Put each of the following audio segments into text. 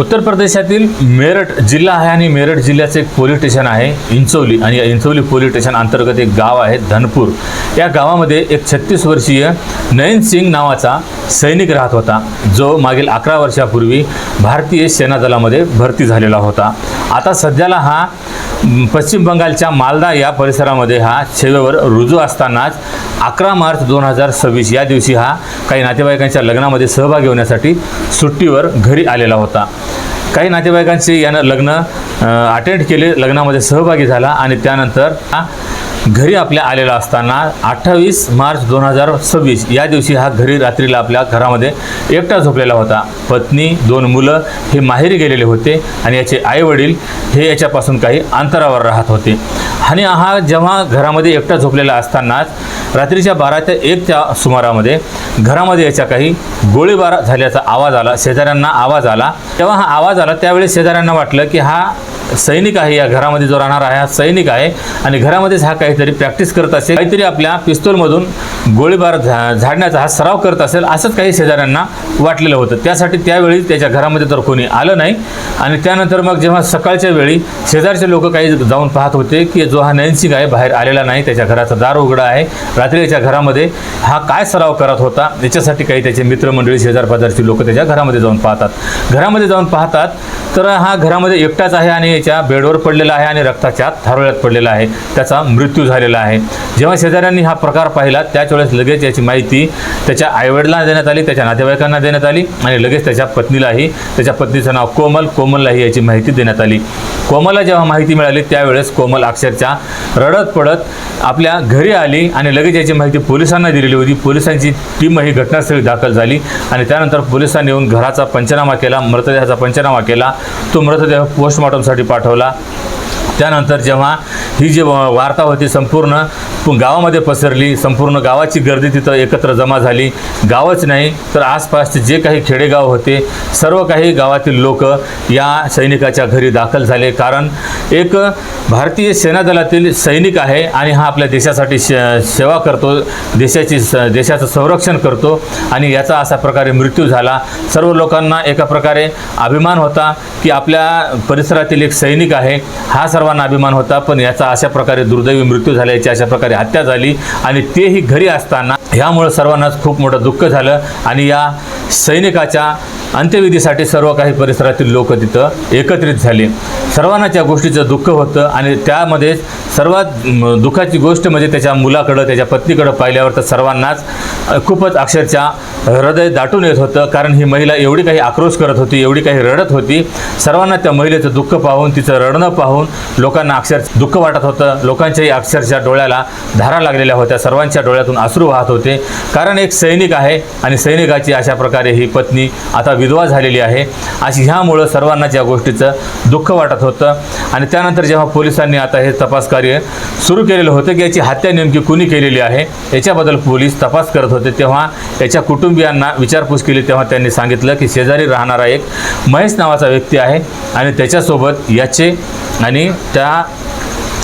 उत्तर प्रदेशातील मेरठ जिल्हा आहे आणि मेरठ जिल्ह्याचे एक पोलीस स्टेशन आहे इंचोली, आणि या इंचोली पोलीस स्टेशन अंतर्गत एक गाव आहे धनपूर। या गावामध्ये एक 36 वर्षीय नयन सिंग नावाचा सैनिक राहत होता, जो मागील 11 वर्षापूर्वी भारतीय सेना दलामध्ये भरती झालेला होता। आता सध्याला हा पश्चिम बंगालच्या मालदा या परिसरामध्ये हा सेवेवर रुजू असतानाच 11 मार्च 2026 या दिवशी हा काही नातेवाईकांच्या लग्नामध्ये सहभागी होण्यासाठी सुट्टीवर घरी आलेला होता। काही नातेवाईकांचे यानं लग्न अटेंड केले, लग्नामध्ये सहभागी झाला आणि त्यानंतर हा घरी आपल्या आलेला असताना 28 मार्च 2026 या दिवशी हा घरी रात्रीला आपल्या घरामध्ये एकटा झोपलेला होता। पत्नी, 2 मुलं हे माहेरी गेलेले होते आणि याचे आईवडील हे याच्यापासून काही अंतरावर राहत होते। आणि हा जेव्हा घरामध्ये एकटा झोपलेला असतानाच रात्रीच्या 12 ते 1च्या सुमारामध्ये घरामध्ये याच्या काही गोळीबार झाल्याचा आवाज आला, शेजाऱ्यांना आवाज आला। तेव्हा हा आवाज आला त्यावेळेस शेजाऱ्यांना वाटलं की हा सैनिक आहे, या घरामध्ये जो राहणार आहे हा सैनिक आहे आणि घरामध्येच हा काहीतरी प्रॅक्टिस करत असेल, काहीतरी आपल्या पिस्तूलमधून गोळीबार झाडण्याचा हा सराव करत असेल असंच काही शेजाऱ्यांना वाटलेलं होतं। त्यासाठी त्यावेळी त्याच्या घरामध्ये तर कोणी आलं नाही आणि त्यानंतर मग जेव्हा सकाळच्या वेळी शेजारचे लोक काही जाऊन पाहत होते की जो हा नयन सिंग आहे बाहेर आलेला नाही, त्याच्या घराचं दार उघडं आहे, रात्री याच्या घरामध्ये हा काय सराव करत होता याच्यासाठी काही त्याचे मित्रमंडळी शेजारपाजारची लोक त्याच्या घरामध्ये जाऊन पाहतात तर हा घरामध्ये एकटाच आहे आणि याच्या बेडवर पडलेला आहे आणि रक्ताच्या थारोळ्यात पडलेला आहे, त्याचा मृत्यू झालेला आहे। जेव्हा शेजाऱ्यांनी हा प्रकार पाहिला त्याच वेळेस लगेच याची माहिती त्याच्या आईवडिलांना देण्यात आली, त्याच्या नातेवाईकांना देण्यात आली आणि लगेच त्याच्या पत्नीलाही, त्याच्या पत्नीचं नाव कोमललाही याची माहिती देण्यात आली। कोमलला जेव्हा माहिती मिळाली त्यावेळेस कोमल अक्षरशः रडत पडत आपल्या घरी आली आणि लगेच याची माहिती पोलिसांना दिलेली होती। पोलिसांची टीमही घटनास्थळी दाखल झाली आणि त्यानंतर पोलिसांनी येऊन घराचा पंचनामा केला, मृतदेहाचा पंचनामा केला, तो मृतदेह पोस्टमॉर्टमसाठी पाठवला। त्यानंतर जेव्हा ही जी वार्ता होती संपूर्ण गावामध्ये पसरली, संपूर्ण गावाची गर्दी तिथं एकत्र जमा झाली। गावच नाही तर आसपासचे जे काही खेडेगाव होते सर्व काही गावातील लोक या सैनिकाच्या घरी दाखल झाले, कारण एक भारतीय सेना दलातील सैनिक आहे आणि हा आपल्या देशासाठी सेवा करतो, देशाचं संरक्षण करतो आणि याचा अशा प्रकारे मृत्यू झाला। सर्व लोकांना एका प्रकारे अभिमान होता की आपल्या परिसरातील एक सैनिक आहे, हा सर्वांना अभिमान होता, पण याचा अशा प्रकारे दुर्दैवी मृत्यू झाल्याची अशा प्रकारे हत्या झाली आणि तेही घरी असताना। ह्यामुळे सर्वांनाच खूप मोठं दुःख झालं आणि या सैनिकाच्या अंत्यविधीसाठी सर्व काही परिसरातील लोक तिथं एकत्रित झाले। सर्वांना त्या गोष्टीचं दुःख होतं आणि त्यामध्ये सर्वात दुःखाची गोष्ट म्हणजे त्याच्या मुलाकडं, त्याच्या पत्नीकडं पाहिल्यावर तर सर्वांनाच खूपच अक्षरशः हृदय दाटून येत होतं, कारण ही महिला एवढी काही आक्रोश करत होती, एवढी काही रडत होती। सर्वांना त्या महिलेचं दुःख पाहून, तिचं रडणं पाहून लोकांना अक्षरशः दुःख वाटत होतं। लोकांच्याही अक्षरशः डोळ्याला धारा लागलेल्या होत्या, सर्वांच्या डोळ्यातून अश्रू वाहत होते, कारण एक सैनिक आहे आणि सैनिकाची अशा प्रकारे ही पत्नी आता विधवा झालेली आहे, अशी ह्यामुळं सर्वांना त्या गोष्टीचं दुःख वाटत होतं। आणि त्यानंतर जेव्हा पोलिसांनी आता हे तपास कार्य सुरू केलेलं होतं की याची हत्या नेमकी कुणी केलेली आहे याच्याबद्दल पोलीस तपास करत होते, तेव्हा याच्या कुटुंबियांना विचारपूस केली, तेव्हा त्यांनी सांगितलं की शेजारी राहणारा एक महेश नावाचा व्यक्ती आहे आणि त्याच्यासोबत याचे आणि त्या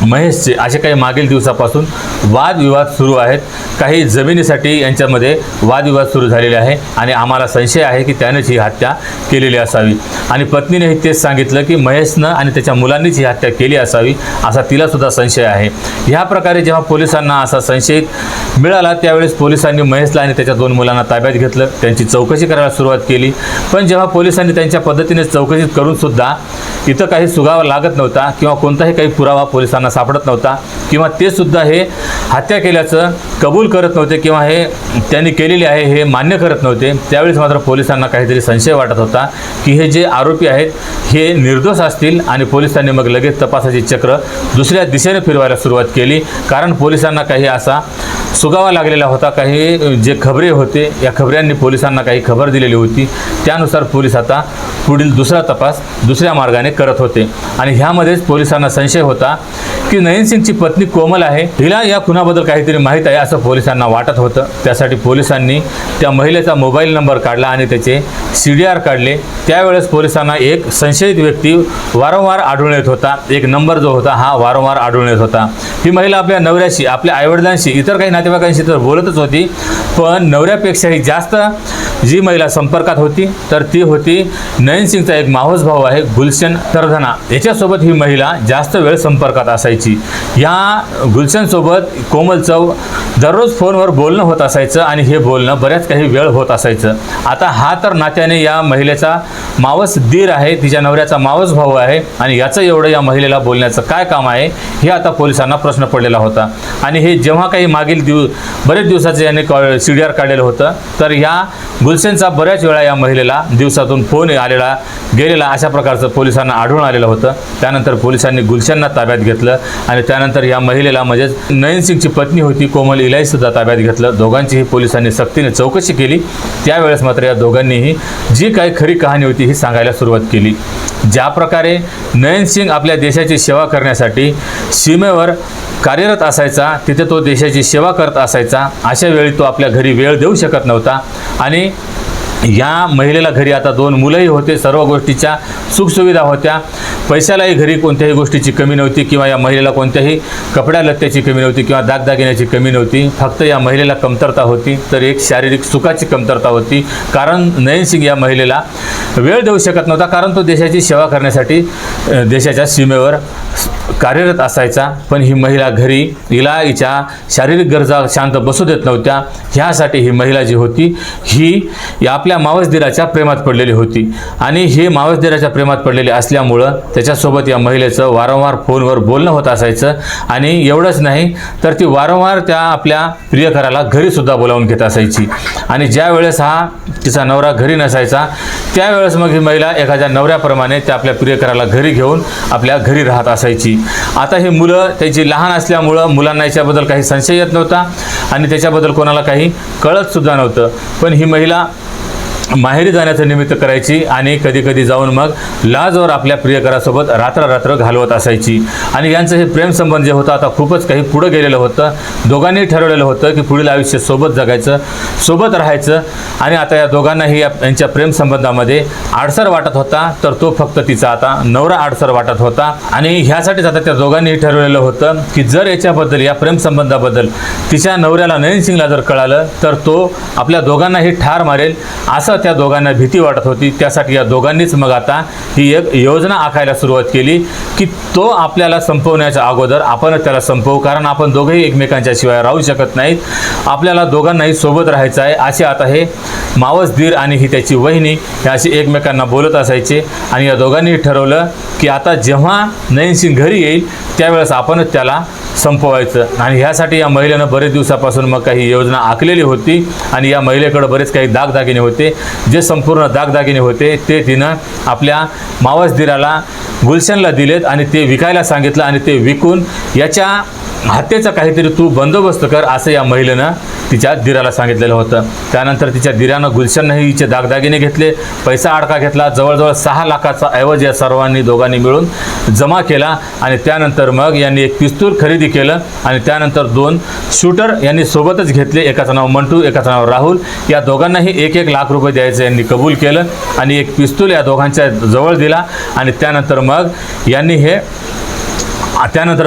महेशचे असे काही मागील दिवसापासून वादविवाद सुरू आहेत। काही जमिनीसाठी यांच्यामध्ये वादविवाद सुरू झालेले आहे आणि आम्हाला संशय आहे की त्यानेच ही हत्या केलेली असावी आणि पत्नीनेही तेच सांगितलं की महेशनं आणि त्याच्या मुलांनीच ही हत्या केली असावी असा तिलासुद्धा संशय आहे। ह्या प्रकारे जेव्हा पोलिसांना असा संशय मिळाला त्यावेळेस पोलिसांनी महेशला आणि त्याच्या 2 मुलांना ताब्यात घेतलं, त्यांची चौकशी करायला सुरुवात केली। पण जेव्हा पोलिसांनी त्यांच्या पद्धतीने चौकशी करूनसुद्धा इथं काही सुगावा लागत नव्हता किंवा कोणताही काही पुरावा पोलिसांना सापडत नव्हता किंवा ते सुद्धा हे हत्या केल्याचं कबूल करत नव्हते किंवा हे त्यांनी केलेले आहे हे मान्य करत नव्हते, त्यावेळेस मात्र पोलिसांना काहीतरी संशय वाटत होता की हे जे आरोपी आहेत हे निर्दोष असतील आणि पोलिसांनी मग लगेच तपासाची चक्र दुसऱ्या दिशेने फिरवायला सुरुवात केली, कारण पोलिसांना काही असा सुगावा लागलेला होता। काही जे खबरे होते या खबऱ्यांनी पोलिसांना काही खबर दिलेली होती, त्यानुसार पोलीस आता पुढील दुसरा तपास दुसऱ्या मार्गाने करत होते आणि ह्यामध्येच पोलिसांना संशय होता की नयन सिंगची पत्नी कोमल आहे, हिला या खुनाबद्दल काहीतरी माहीत आहे असं पोलिसांना वाटत होतं. त्यासाठी पोलिसांनी त्या महिलेचा मोबाईल नंबर काढला आणि त्याचे CDR काढले. त्यावेळेस पोलिसांना एक संशयित व्यक्ती वारंवार आढळून येत होता. एक नंबर जो होता हा वारंवार आढळून येत होता. ही महिला आपल्या नवऱ्याशी, आपल्या आईवडिलांशी, इतर काही नातेवाईकांशी तर बोलतच होती, पण नवऱ्यापेक्षाही जास्त जी महिला संपर्कात होती तर ती होती नयन सिंगचा एक मावस भाऊ आहे गुलशन तरधना. याच्यासोबत ही महिला जास्त वेळ संपर्कात असायची. या गुलशनसोबत कोमलचं दररोज फोनवर बोलणं होत असायचं आणि हे बोलणं बऱ्याच काही वेळ होत असायचं. आता हा तर नात्याने या महिलेचा मावस दीर आहे, तिच्या नवऱ्याचा मावस भाऊ आहे आणि याचं एवढं या महिलेला बोलण्याचं काय काम आहे हे आता पोलिसांना प्रश्न पडलेला होता. आणि हे जेव्हा काही मागील बरेच दिवसाचे याने CDR काढलेलं होतं तर या गुलशनचा बऱ्याच वेळा या महिलेला दिवसातून फोन आलेला गेलेला अशा प्रकारचं पोलिसांना आढळून आलेलं होतं. त्यानंतर पोलिसांनी गुलशनला ताब्यात घेतलं आणि त्यानंतर या महिलेला म्हणजेच नयन सिंगची पत्नी होती कोमल हिलाही सुद्धा ताब्यात घेतलं. दोघांचीही पोलिसांनी सक्तीने चौकशी केली. त्यावेळेस मात्र या दोघांनीही जी काही खरी कहाणी होती ही सांगायला सुरुवात केली. ज्या प्रकारे नयन सिंग आपल्या देशाची सेवा करण्यासाठी सीमेवर कार्यरत असायचा, तिथे तो देशाची सेवा करत असायचा, अशा वेळी तो आपल्या घरी वेळ देऊ शकत नव्हता. आणि या महिलेला घरी आता 2 मुलंही होते, सर्व गोष्टीच्या सुखसुविधा होत्या, पैशालाही घरी कोणत्याही गोष्टीची कमी नव्हती किंवा या महिलेला कोणत्याही कपड्या लत्त्याची कमी नव्हती किंवा दागदागिन्याची कमी नव्हती. फक्त या महिलेला कमतरता होती तर एक शारीरिक सुखाची कमतरता होती. कारण नयन सिंग या महिलेला वेळ देऊ शकत नव्हता, कारण तो देशाची सेवा करण्यासाठी देशाच्या सीमेवर कार्यरत असायचा. पण ही महिला घरी हिला हिच्या शारीरिक गरजा शांत बसू देत नव्हत्या. ह्यासाठी ही महिला जी होती ही आपल्या मावसदिराच्या प्रेमात पडलेली होती आणि हे मावसदिराच्या प्रेमात पडलेले असल्यामुळं त्याच्यासोबत या महिलेचं वारंवार फोनवर बोलणं होत असायचं. आणि एवढंच नाही तर ती वारंवार त्या आपल्या प्रियकराला घरीसुद्धा बोलावून घेत असायची. आणि ज्या वेळेस हा तिचा नवरा घरी नसायचा त्यावेळेस मग ही महिला एखाद्या नवऱ्याप्रमाणे त्या आपल्या प्रियकराला घरी घेऊन आपल्या घरी राहत असायची. आता ही मुलं त्याची लहान असल्यामुळं मुलांना याच्याबद्दल काही संशय येत नव्हता आणि त्याच्याबद्दल कोणाला काही कळतसुद्धा नव्हतं. पण ही महिला माहेरी जाण्याचं निमित्त करायची आणि कधी कधी जाऊन मग लाजवर आपल्या प्रियकरासोबत रात्र घालवत असायची. आणि यांचं हे प्रेमसंबंध जे होतं आता खूपच काही पुढं गेलेलं होतं. दोघांनी ठरवलेलं होतं की पुढील आयुष्य सोबत जगायचं, सोबत राहायचं. आणि आता या दोघांनाही यांच्या प्रेमसंबंधामध्ये आडसर वाटत होता तर तो फक्त तिचा आता नवरा आडसर वाटत होता. आणि ह्यासाठीच आता त्या दोघांनीही ठरवलेलं होतं की जर याच्याबद्दल, या प्रेमसंबंधाबद्दल तिच्या नवऱ्याला नयन सिंगला जर कळालं तर तो आपल्या दोघांनाही ठार मारेल असं त्या दोघांना भीती वाटत होती. त्यासाठी या दोघांनीच मग आता ही एक योजना आखायला सुरुवात केली की तो आपल्याला संपवण्याच्या अगोदर आपणच त्याला संपवू, कारण आपण दोघेही एकमेकांच्या शिवाय राहू शकत नाहीत, आपल्याला दोघांनाही सोबत राहायचं आहे. असे आता हे मावस दीर आणि ही त्याची वहिनी हे अशी एकमेकांना बोलत असायचे. आणि या दोघांनीही ठरवलं की आता जेव्हा नयन सिंग घरी येईल त्यावेळेस आपणच त्याला संपवायचं. आणि ह्यासाठी या महिलेनं बरेच दिवसापासून मग काही योजना आखलेली होती. आणि या महिलेकडे बरेच काही दागदागिने होते. जे संपूर्ण दागदागिने होते ते तिनं आपल्या मावसदिराला गुलशनला दिलेत आणि ते विकायला सांगितलं. आणि ते विकून याच्या हत्येचा काहीतरी तू बंदोबस्त कर असं या महिलेनं तिच्या दिराला सांगितलेलं होतं. त्यानंतर तिच्या दिरानं गुलशननंही हिचे दागदागिने घेतले, पैसा अडका घेतला, जवळजवळ 6 लाखाचा ऐवज या सर्वांनी दोघांनी मिळून जमा केला. आणि त्यानंतर मग यांनी एक पिस्तूल खरेदी केलं आणि त्यानंतर 2 शूटर यांनी सोबतच घेतले. एकाचं नाव मंटू, एकाचं नाव राहुल. या दोघांनाही 1-1 लाख रुपये द्यायचं यांनी कबूल केलं आणि एक पिस्तूल या दोघांच्या जवळ दिला. आणि त्यानंतर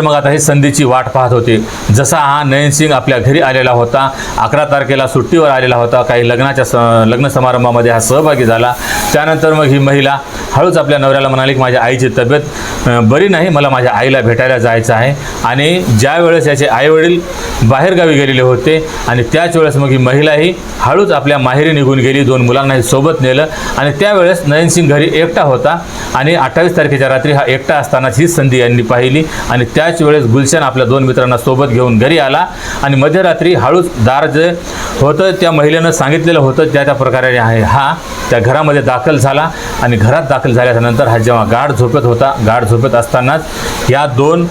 मग आता हे संधीची वाट पाहत होते. जसा हा नयन सिंग आपल्या घरी आलेला होता, 11 तारखेला सुट्टीवर आलेला होता, काही लग्न समारंभामध्ये हा सहभागी झाला. त्यानंतर मग ही महिला हळूच आपल्या नवऱ्याला म्हणाली की माझ्या आईची तब्येत बरी नाही, मला माझ्या आईला भेटायला जायचं आहे. आणि ज्या वेळेस याचे आईवडील बाहेरगावी गेलेले होते आणि त्याच वेळेस मग ही महिलाही हळूच आपल्या माहेरी निघून गेली. 2 मुलांनाही सोबत नेलं. आणि त्यावेळेस नयन सिंग घरी एकटा होता आणि 28 तारखेच्या रात्री हा एकटा असतानाच ही संधी यांनी पाहिली. आणि त्याच वेळेस गुलशन आपल्या 2 मित्रांना सोबत घेऊन घरी आला आणि मध्यरात्री हळूच दार जे होतं त्या महिलेनं सांगितलेलं होतं त्या प्रकारे हा त्या घरामध्ये दाखल झाला. आणि घरात दाखल झाल्यानंतर हा जेव्हा गाढ झोपेत होता, गाढ झोपेत असतानाच या 2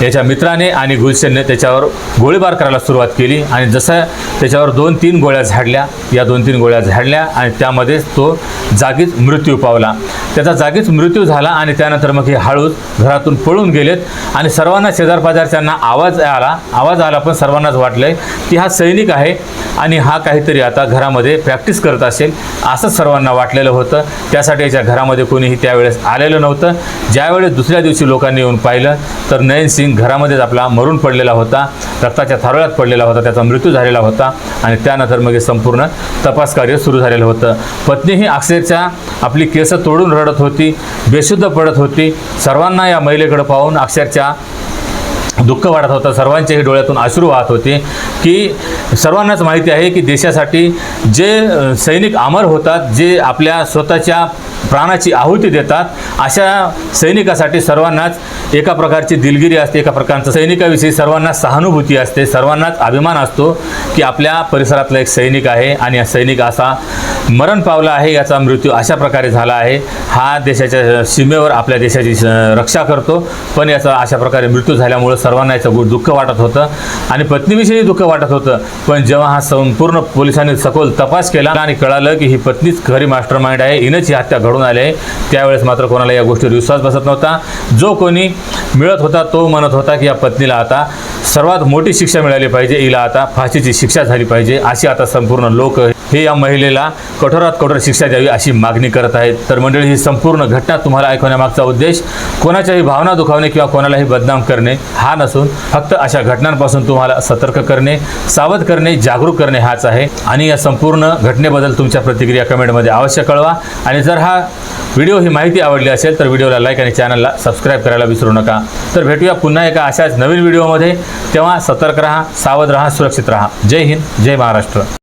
याच्या मित्राने आणि गुलशनने त्याच्यावर गोळीबार करायला सुरुवात केली आणि जसं त्याच्यावर 2-3 गोळ्या झाडल्या, या 2-3 गोळ्या झाडल्या आणि त्यामध्येच तो जागीच मृत्यू पावला. त्याचा जागीच मृत्यू झाला आणि त्यानंतर मग हे हळूच घरातून पळून गेलेत आणि सर्वांना शेजारपाजारच्यांना आवाज आला पण सर्वांनाच वाटलं की हा सैनिक आहे आणि हा काहीतरी आता घरामध्ये प्रॅक्टिस करत असेल असं सर्वांना वाटलेलं होतं. त्यासाठी याच्या घरामध्ये कोणीही त्यावेळेस आलेलं नव्हतं. ज्यावेळेस दुसऱ्या दिवशी लोकांनी येऊन पाहिलं तर नयन सिंग घरामध्येच आपला मरून पडलेला होता, रक्ताच्या थारोळ्यात पडलेला होता, त्याचा मृत्यू झालेला होता आणि त्यानंतर मग हे संपूर्ण तपास कार्य सुरू झालेलं होतं. पत्नीही अक्षरशः आपली केस तोडून रडत होती, बेशुद्ध पडत होती. सर्वांना या महिलेकडे पाहून अक्षरशः दुःख वाटत होतं. सर्वांच्याही डोळ्यातून अश्रू वाहत होते की सर्वांनाच माहिती आहे की देशासाठी जे सैनिक अमर होतात, जे आपल्या स्वतःच्या प्राणाची आहुती देतात, अशा सैनिकासाठी सर्वांनाच एका प्रकारची दिलगिरी असते, एका प्रकारचं सैनिकाविषयी सर्वांना सहानुभूती असते, सर्वांनाच अभिमान असतो की आपल्या परिसरातला एक सैनिक आहे आणि हा सैनिक असा मरण पावला आहे, याचा मृत्यू अशा प्रकारे झाला आहे. हा देशाच्या सीमेवर आपल्या देशाची रक्षा करतो, पण याचा अशा प्रकारे मृत्यू झाल्यामुळे सर्वांना याचं दुःख वाटत होतं आणि पत्नीविषयी दुःख वाटत होतं. पण जेव्हा हा संपूर्ण पोलिसांनी सखोल तपास केला आणि कळालं की ही पत्नीच खरी मास्टरमाइंड आहे, हिनंच ही हत्या घडून आली आहे, त्यावेळेस मात्र कोणाला या गोष्टीवर विश्वास बसत नव्हता. जो कोणी मिळत होता तो म्हणत होता की या पत्नीला आता सर्वात मोठी शिक्षा मिळाली पाहिजे, हिला आता फाशीची शिक्षा झाली पाहिजे, अशी आता संपूर्ण लोक हे या महिलेला कठोरात कठोर शिक्षा द्यावी अशी मागणी करत आहेत. तर मंडळी, ही संपूर्ण घटना तुम्हाला ऐकवण्यामागचा उद्देश कोणाच्याही भावना दुखावणे किंवा कोणालाही बदनाम करणे हा नसून फक्त अशा घटनांपासून तुम्हाला सतर्क करणे, सावध करणे, जागरूक करणे हाच आहे. आणि या संपूर्ण घटनेबद्दल तुमच्या प्रतिक्रिया कमेंटमध्ये अवश्य कळवा. आणि जर हा व्हिडिओ ही माहिती आवडली असेल तर व्हिडिओला लाईक आणि चॅनलला सबस्क्राईब करायला विसरू नका. तर भेटूया पुन्हा एका अशाच नवीन व्हिडिओमध्ये. तेव्हा सतर्क राहा, सावध राहा, सुरक्षित राहा. जय हिंद, जय महाराष्ट्र.